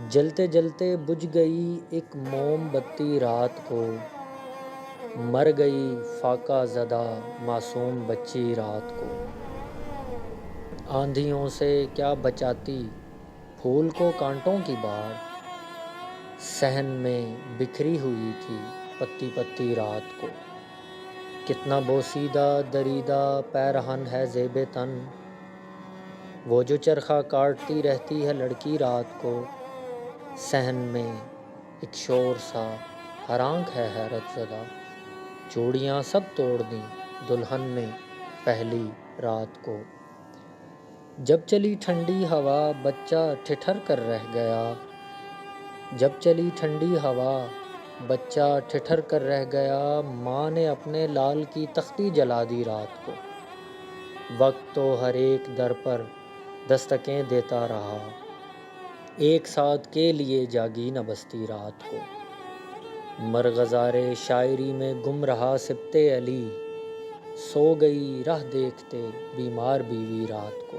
جلتے جلتے بجھ گئی ایک موم بتی رات کو، مر گئی فاقہ زدہ معصوم بچی رات کو۔ آندھیوں سے کیا بچاتی پھول کو کانٹوں کی باڑ، صحن میں بکھری ہوئی تھی پتی پتی رات کو۔ کتنا بوسیدہ دریدہ پیرہن ہے زیب تن، وہ جو چرخہ کاٹتی رہتی ہے لڑکی رات کو۔ صحن میں ایک شور سا ہر آنکھ ہے حیرت زدہ، چوڑیاں سب توڑ دیں دلہن نے پہلی رات کو۔ جب چلی ٹھنڈی ہوا بچہ ٹھٹھر کر رہ گیا، جب چلی ٹھنڈی ہوا بچہ ٹھٹھر کر رہ گیا، ماں نے اپنے لال کی تختی جلا دی رات کو۔ وقت تو ہر ایک در پر دستکیں دیتا رہا، ایک ساتھ کے لیے جاگی نہ بستی رات کو۔ مرغزار شاعری میں گم رہا سبط علی، سو گئی رہ دیکھتے بیمار بیوی رات کو۔